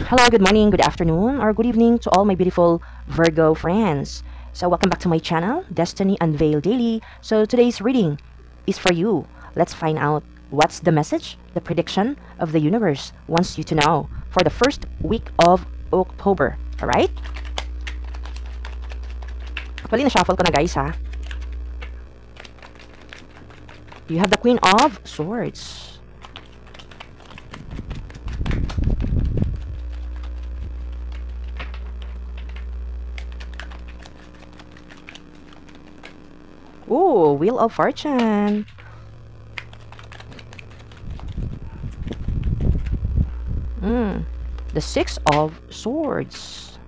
Hello, good morning, good afternoon, or good evening to all my beautiful Virgo friends. So welcome back to my channel, Destiny Unveiled Daily. So today's reading is for you. Let's find out what's the message, the prediction of the universe wants you to know for the first week of October. Alright? Actually, na-shuffle ko na guys ha. You have the Queen of Swords. Ooh, Wheel of Fortune. The Six of Swords.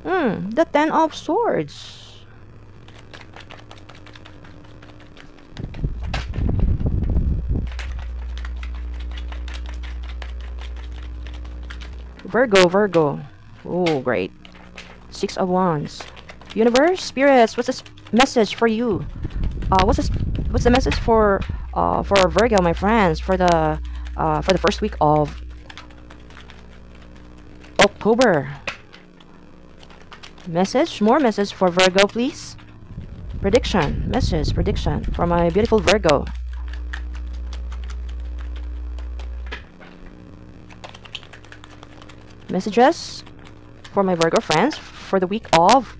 The Ten of Swords. Virgo. Oh, great. Six of Wands. Universe, spirits, what's this message for you? What's the message for Virgo, my friends, for the first week of October? More message for Virgo, please. Prediction for my beautiful Virgo. Messages for my Virgo friends for the week of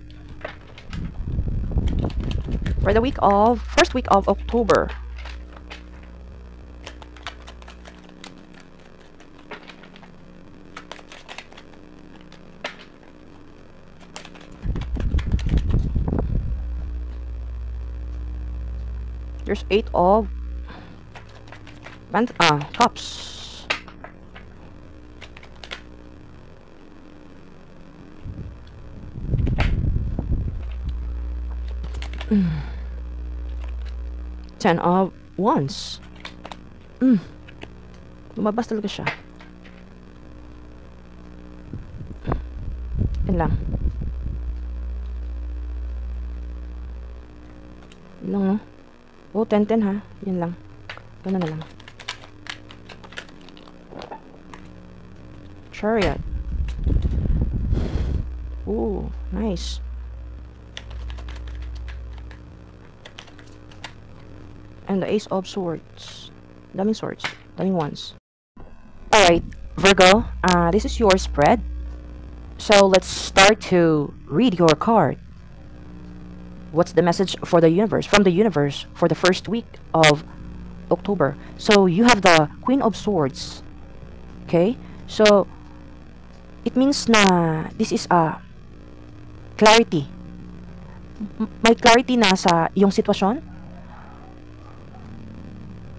first week of October. There's Eight of Cups. Ten of Wands. Lumabas talaga siya. Yan lang. Yan lang, no? Oh, 10-10 ha. Yan lang. Gano'n na lang. Chariot. Ooh, nice. And the Ace of Swords. Daming swords. Daming wands. Alright, Virgo. This is your spread. So, let's start to read your card. What's the message for the universe? From the universe for the first week of October. So, you have the Queen of Swords. Okay? So, it means na this is a clarity. May clarity na sa iyong sitwasyon.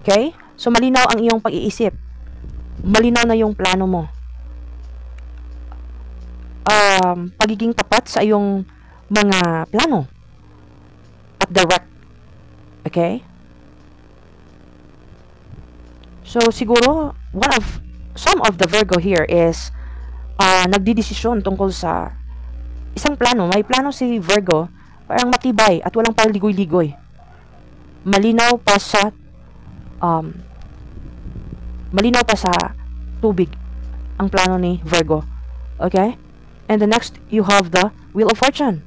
Okay? So, malinaw ang iyong pag-iisip. Malinaw na yung plano mo. Pagiging tapat sa iyong mga plano. At direct. Okay? So, siguro, some of the Virgo here is nagdidesisyon tungkol sa isang plano. May plano si Virgo, parang matibay at walang paligoy-ligoy. Malinaw pa sa tubig ang plano ni Virgo. Okay? And the next, you have the Wheel of Fortune.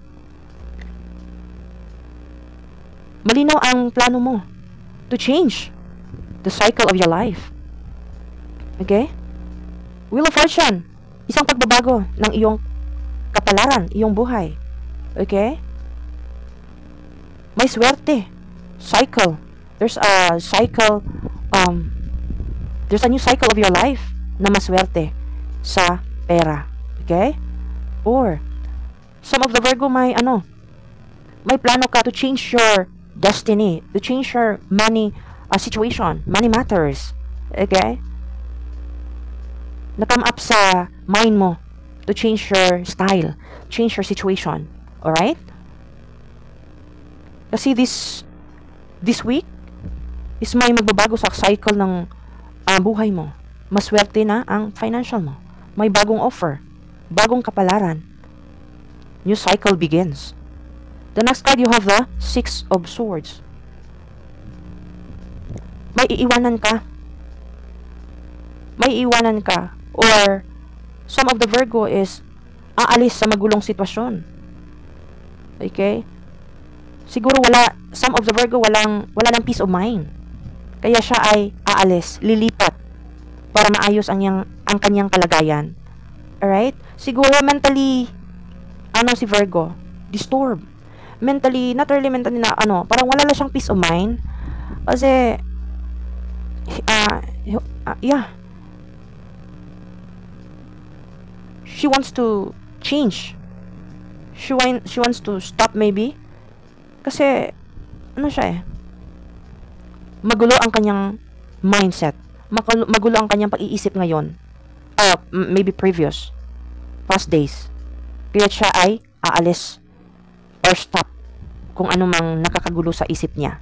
Malinaw ang plano mo to change the cycle of your life. Okay? Wheel of Fortune, isang pagbabago ng iyong kapalaran, iyong buhay. Okay? May swerte. Cycle. There's a cycle, there's a new cycle of your life na maswerte sa pera. Okay? Or, some of the Virgo may plano ka to change your destiny, to change your money situation, money matters. Okay? Na-come up sa mind mo to change your style, change your situation. Alright? Kasi this week, is may magbabago sa cycle ng buhay mo. Maswerte na ang financial mo. May bagong offer. Bagong kapalaran. New cycle begins. The next card, you have the Six of Swords. May iiwanan ka. may iwanan ka. Or, some of the Virgo is aalis sa magulong sitwasyon. Okay? Siguro some of the Virgo wala ng peace of mind. Kaya siya ay aalis, lilipat para maayos ang kanyang kalagayan. Alright? Siguro mentally, si Virgo, disturbed. Mentally, not really mentally na, parang wala na siyang peace of mind. Kasi, yeah. She wants to change. She wants to stop maybe. Kasi, siya magulo ang kanyang mindset. Magulo ang kanyang pag-iisip ngayon. Maybe past days. Kaya siya ay aalis or stop kung ano mang nakakagulo sa isip niya.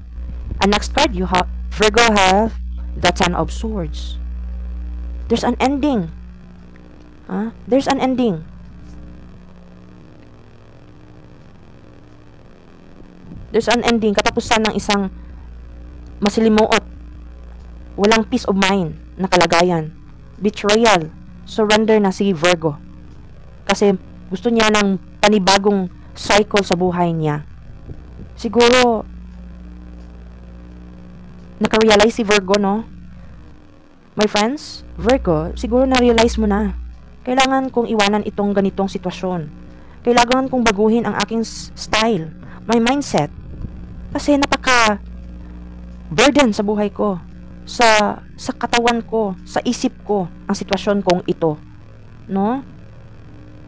And next card, Virgo have the Ten of Swords. There's an ending. There's an ending. There's an ending, katapusan ng isang masilimuot, walang peace of mind na kalagayan, betrayal, surrender na si Virgo. Kasi gusto niya ng panibagong cycle sa buhay niya. Siguro, naka-realize si Virgo, no? My friends, Virgo, siguro na-realize mo na. Kailangan kong iwanan itong ganitong sitwasyon. Kailangan kong baguhin ang aking style, my mindset. Kasi burden sa buhay ko, sa katawan ko, sa isip ko, ang sitwasyon kong ito. No?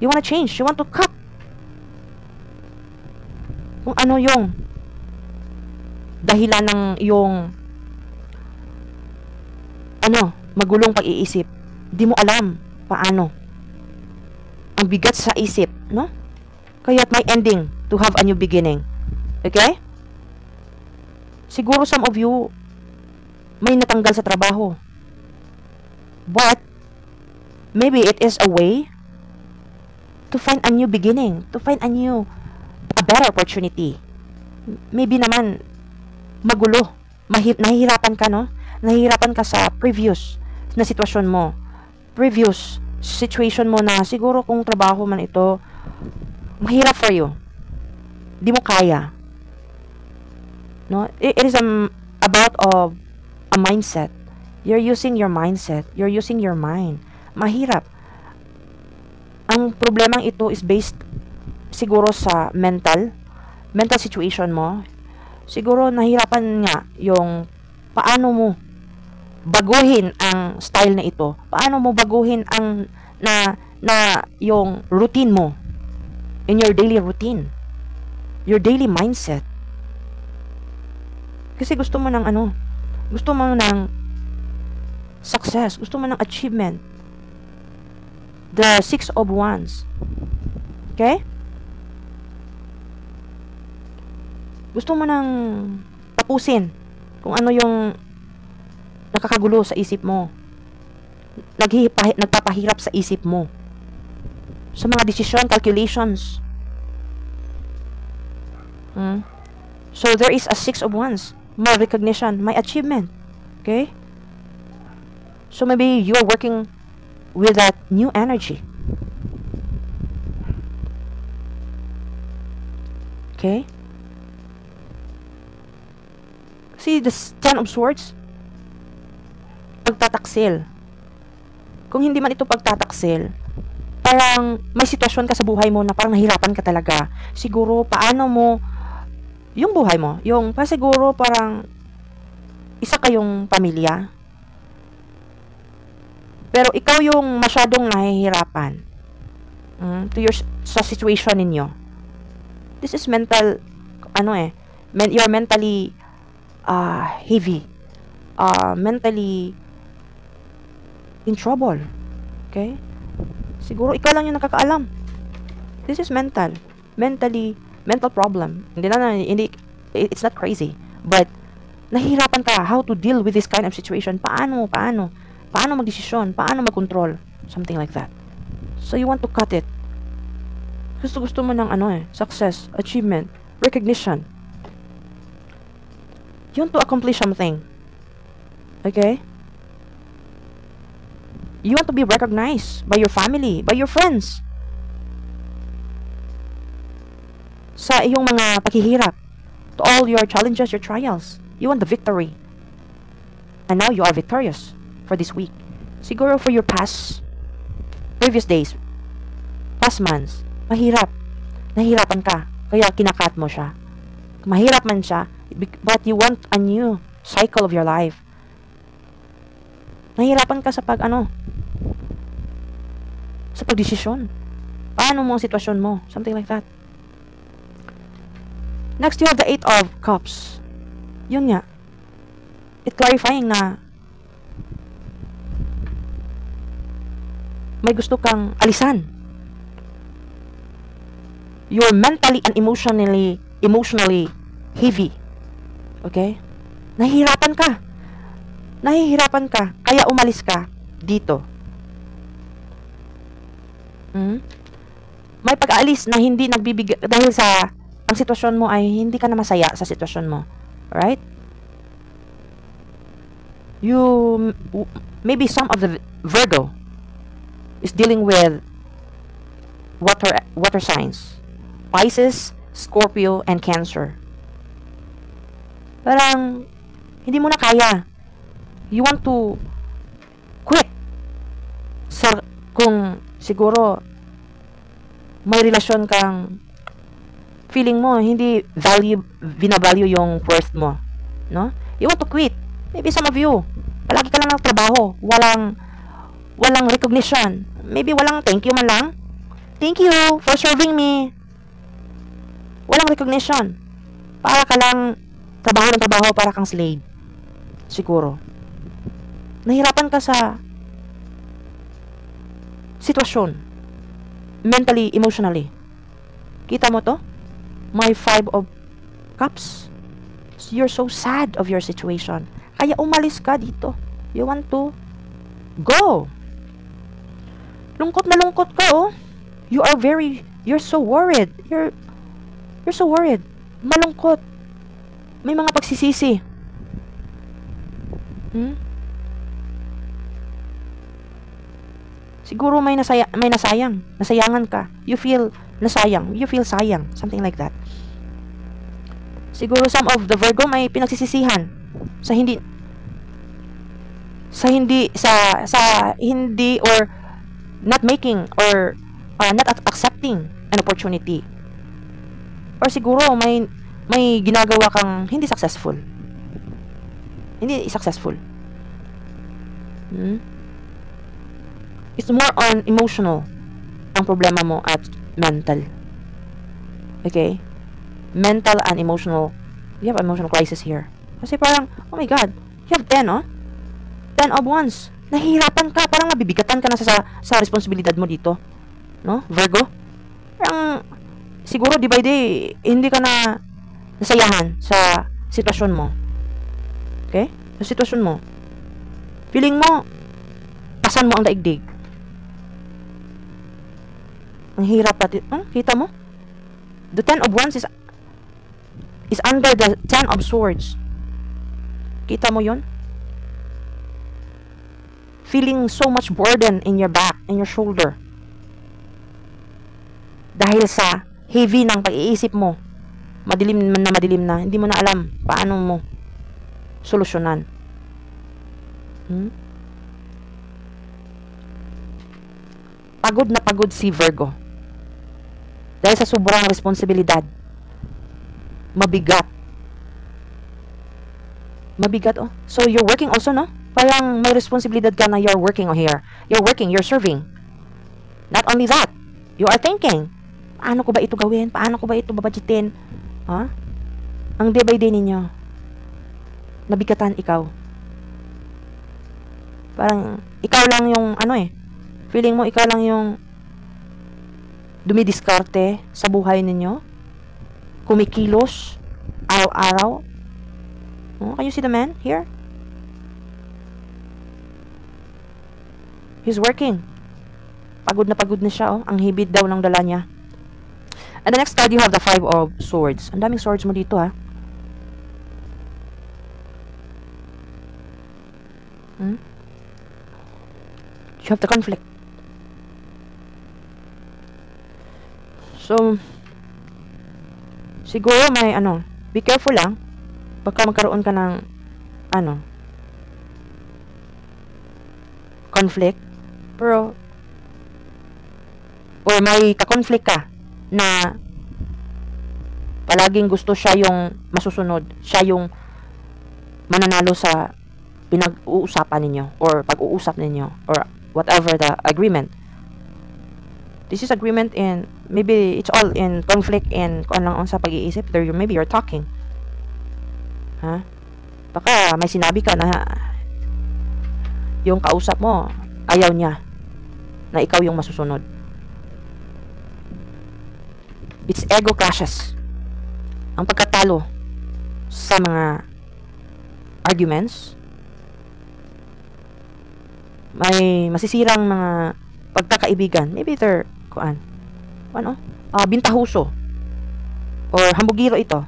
You wanna change, you want to cut. Kung ano yung dahilan ng yung magulong pag-iisip. Di mo alam paano. Ang bigat sa isip, no? Kaya't may ending to have a new beginning. Okay? Siguro some of you may natanggal sa trabaho. But maybe it is a way to find a new beginning, to find a better opportunity. Maybe naman magulo, nahihirapan ka, no? Nahihirapan ka sa previous na sitwasyon mo. Previous situation mo na siguro kung trabaho man ito, mahirap for you. Di mo kaya. No? It is about a mindset. You're using your mindset. You're using your mind. Mahirap. Ang problemang ito is based siguro sa mental situation mo. Siguro nahirapan nga yung paano mo baguhin ang style na ito. Paano mo baguhin ang yung routine mo in your daily routine. Your daily mindset. Kasi gusto mo ng gusto mo ng success, gusto mo ng achievement. The Six of Wands. Okay? Gusto mo ng tapusin kung ano yung nakakagulo sa isip mo. Nagpapahirap sa isip mo. Sa mga decision, calculations. So, there is a Six of Wands. May recognition, may achievement. Okay? So, maybe you are working with that new energy. Okay? See, the Ten of Swords, pagtataksil. Kung hindi man ito pagtataksil, parang may sitwasyon ka sa buhay mo na parang nahirapan ka talaga. Siguro, paano mo yung buhay mo, siguro parang isa kayong pamilya. Pero ikaw yung masyadong nahihirapan sa situation ninyo. This is mental, you're mentally heavy. Mentally in trouble. Okay? Siguro ikaw lang yung nakakaalam. This is mental problem. It's not crazy. But, nahihirapan ka how to deal with this kind of situation. Paano magdesisyon? Paano magkontrol? Something like that. So, you want to cut it. Gusto mo ng success, achievement, recognition. You want to accomplish something. Okay? You want to be recognized by your family, by your friends. Sa iyong mga paghihirap, to all your challenges, your trials. You want the victory. And now you are victorious for this week. Siguro for your previous days, past months, mahirap. Nahihirapan ka. Kaya kinakat mo siya. Mahirap man siya, but you want a new cycle of your life. Nahihirapan ka sa sa pagdesisyon. Paano mo ang sitwasyon mo? Something like that. Next, you have the 8 of Cups. Yun nga. It clarifying na may gusto kang alisan. You're mentally and emotionally heavy. Okay? Nahihirapan ka. Kaya umalis ka dito. May pag-aalis na hindi nagbibigay dahil sa ang sitwasyon mo ay hindi ka na masaya sa sitwasyon mo. Alright? Maybe some of the Virgo is dealing with water signs. Pisces, Scorpio, and Cancer. Parang hindi mo na kaya. You want to quit. Kung siguro may relasyon kang feeling mo hindi binavalue yung worth mo, no? You want to quit. Maybe some of you, palagi ka lang nagtrabaho, walang recognition. Maybe walang thank you man lang. Thank you for serving me. Walang recognition. Para ka lang trabaho para kang slave. Siguro. Nahirapan ka sa sitwasyon. Mentally, emotionally. Kita mo to? My 5 of Cups. You're so sad of your situation. Kaya umalis ka dito. You want to go. Lungkot na lungkot ka, oh. You're so worried. You're so worried. Malungkot. May mga pagsisisi. Siguro may nasayang. Nasayangan ka. You feel nasayang. You feel sayang. Something like that. Siguro some of the Virgo may pinagsisisihan sa hindi or not making or not accepting an opportunity. Or siguro may ginagawa kang hindi successful. Hindi successful. It's more on emotional ang problema mo at mental. Okay? Mental and emotional. You have emotional crisis here. Kasi parang, oh my God, you have 10, oh? 10 of Wands. Nahihirapan ka, parang nabibigatan ka na sa responsibilidad mo dito. No? Virgo? Parang, siguro, di by day, hindi ka na nasayahan sa sitwasyon mo. Okay? Sa sitwasyon mo. Feeling mo, pasan mo ang daigdig. Ang hirap natin. Kita mo? The 10 of Wands is under the 10 of Swords. Kita mo yon? Feeling so much burden in your back, in your shoulder. Dahil sa heavy ng pag-iisip mo. Madilim na. Hindi mo na alam paano mo solusyonan. Pagod na pagod si Virgo. Dahil sa sobrang responsibilidad. Mabigat, oh. So, you're working also, no? Parang may responsibilidad ka na you're working here. You're working, you're serving. Not only that, you are thinking, paano ko ba ito gawin? Paano ko ba ito babudgetin? Ang day by day ninyo, nabigatan ikaw. Parang, ikaw lang yung, feeling mo ikaw lang yung dumidiskarte sa buhay ninyo. Kumikilos araw-araw. Can you see the man here? He's working. Pagod na siya, oh. Ang hibid daw ng dala niya. And the next card, you have the 5 of Swords. Ang daming swords mo dito, ha? You have the conflict. So, siguro may be careful lang. Baka magkaroon ka ng, conflict. Pero, or may ka-conflict ka na palaging gusto siya yung masusunod. Siya yung mananalo sa pinag-uusapan ninyo or pag-uusap ninyo or whatever the agreement. This is agreement in, maybe it's all in conflict in kung lang sa pag-iisip. Maybe you're talking. Baka may sinabi ka na yung kausap mo, ayaw niya na ikaw yung masusunod. It's ego clashes. Ang pagkatalo sa mga arguments, may masisirang mga pagkakaibigan. Maybe they're bintahuso or hambugiro ito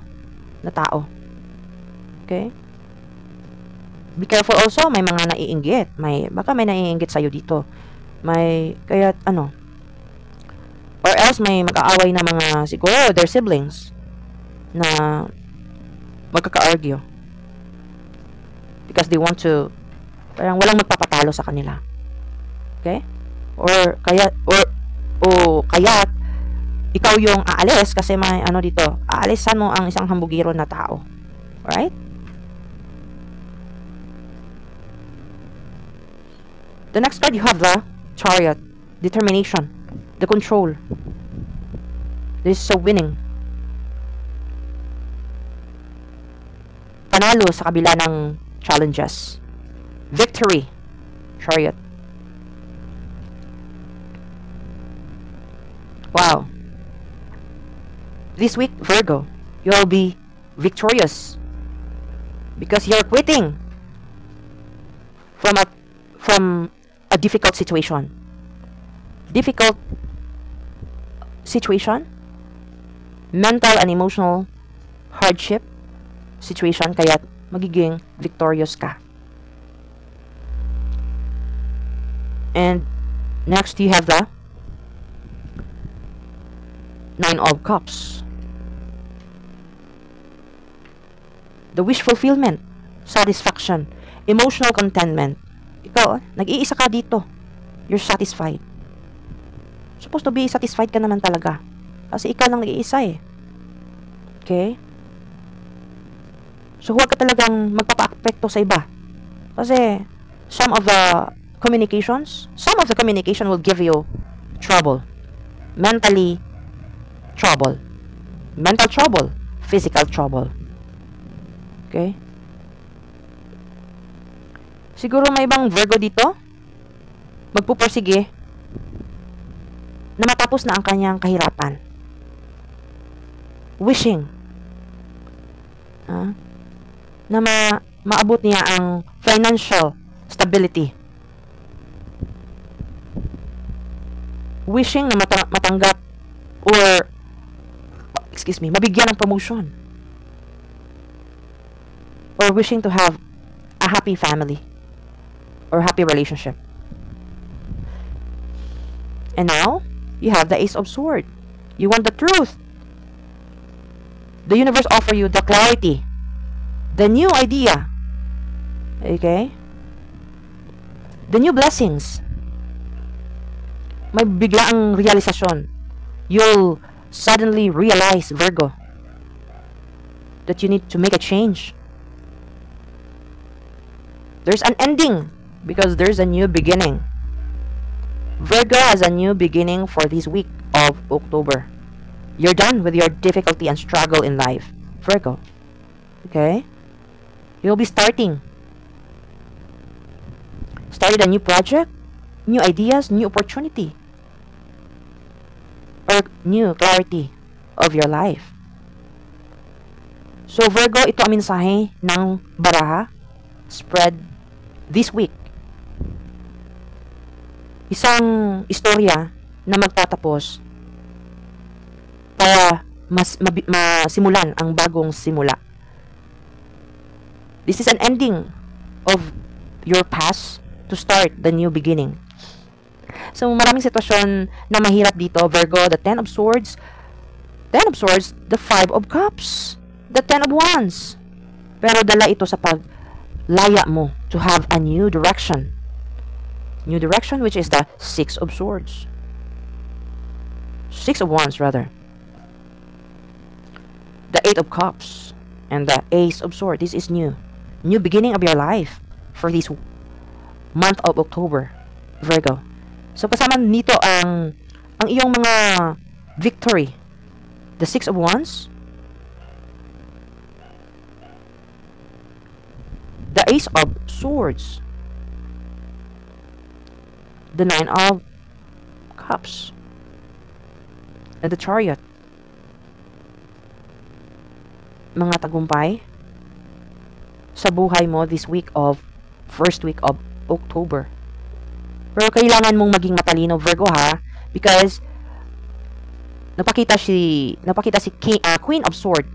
na tao. Okay? Be careful also, may mga naiinggit. Baka may naiinggit sa'yo dito. Or else may mag-aaway na mga, siguro, their siblings na magkaka-argue. Because they want to, parang walang magpapatalo sa kanila. Okay? Or kaya ikaw yung aalis kasi may dito, aalisan mo ang isang hambugiro na tao. Right? The next card, you have the Chariot. Determination. The control. This is so winning. Panalo sa kabila ng challenges. Victory. Chariot. Wow. This week, Virgo, you'll be victorious because you're quitting from a difficult situation. Difficult situation, mental and emotional hardship situation, kaya magiging victorious ka. And next, you have the Nine of Cups. The wish fulfillment, satisfaction, emotional contentment. Ikaw, nag-iisa ka dito. You're satisfied. Supposed to be satisfied ka naman talaga. Kasi ikaw lang nag-iisa eh. Okay? So, huwag ka talagang magpapa-apekto sa iba. Kasi, some of the communication will give you trouble. Mentally, trouble. Mental trouble. Physical trouble. Okay? Siguro may ibang Virgo dito, magpupursige na matapos na ang kanyang kahirapan. Wishing na maabot niya ang financial stability. Wishing na matanggap or mabigyan ng promotion. Or wishing to have a happy family or happy relationship. And now, you have the Ace of Swords. You want the truth. The universe offer you the clarity, the new idea, okay? The new blessings. May biglaang realisasyon. You'll suddenly realize, Virgo, that you need to make a change. There's an ending because there's a new beginning. Virgo has a new beginning for this week of October. You're done with your difficulty and struggle in life, Virgo. Okay? You'll be started a new project, new ideas, new opportunity, or new clarity of your life. So, Virgo, ito ang mensahe ng baraha spread this week. Isang istorya na magtatapos para masimulan ang bagong simula. This is an ending of your past to start the new beginning. So, maraming sitwasyon na mahirap dito. Virgo, the Ten of Swords, the Five of Cups, the Ten of Wands. Pero dala ito sa paglaya mo to have a new direction. New direction, which is the Six of Swords. Six of Wands, rather. The Eight of Cups and the Ace of Swords. This is new. New beginning of your life for this month of October, Virgo. So, kasama nito ang iyong mga victory. The Six of Wands, the Ace of Swords, the Nine of Cups, and the Chariot. Mga tagumpay sa buhay mo this first week of October. Pero kailangan mong maging matalino, Virgo, ha? Because napakita si Queen of Swords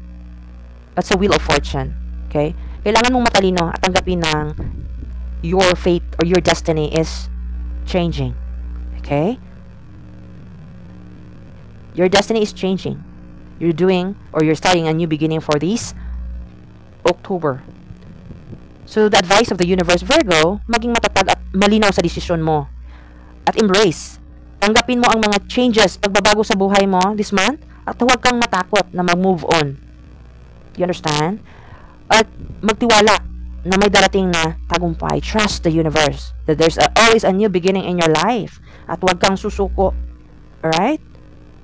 at sa Wheel of Fortune. Okay? Kailangan mong matalino at tanggapin ng your fate or your destiny is changing. Okay? Your destiny is changing. You're starting a new beginning for this October. So, the advice of the universe, Virgo, maging matatag at malinaw sa desisyon mo. At embrace. Tanggapin mo ang mga changes, pagbabago sa buhay mo this month, at huwag kang matakot na mag-move on. You understand? At magtiwala na may darating na tagumpay. Trust the universe. That there's always a new beginning in your life. At huwag kang susuko. Alright?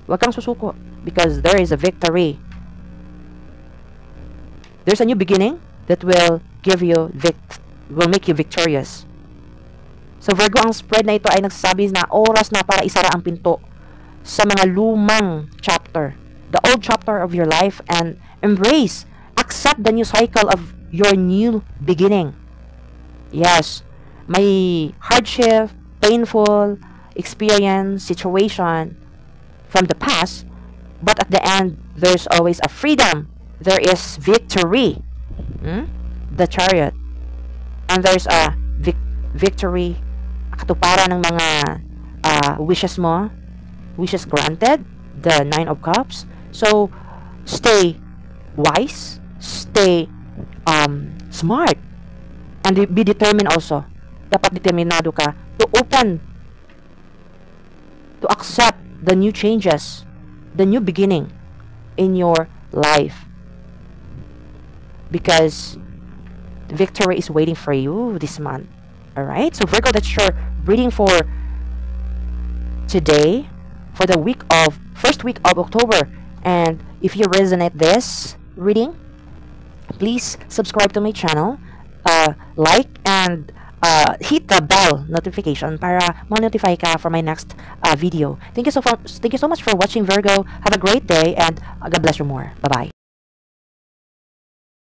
Huwag kang susuko. Because there is a victory. There's a new beginning that will make you victorious. So, Virgo, ang spread na ito ay nagsasabi na oras na para isara ang pinto sa mga lumang chapter. The old chapter of your life, and accept the new cycle of your new beginning. Yes, may hardship, painful experience, situation from the past, but at the end, there's always a freedom. There is victory. The Chariot. And there's a victory, katuparan ng mga wishes mo. Wishes granted. The Nine of Cups. So, stay wise. Stay smart. And be determined also. Dapat determinado ka to accept the new changes, the new beginning in your life, because victory is waiting for you this month. Alright, so Virgo, that's your reading for today, for the first week of October. And if you resonate this reading, please subscribe to my channel, like, and hit the bell notification para ma-notify ka for my next video. Thank you so much for watching, Virgo. Have a great day, and God bless you more. Bye-bye.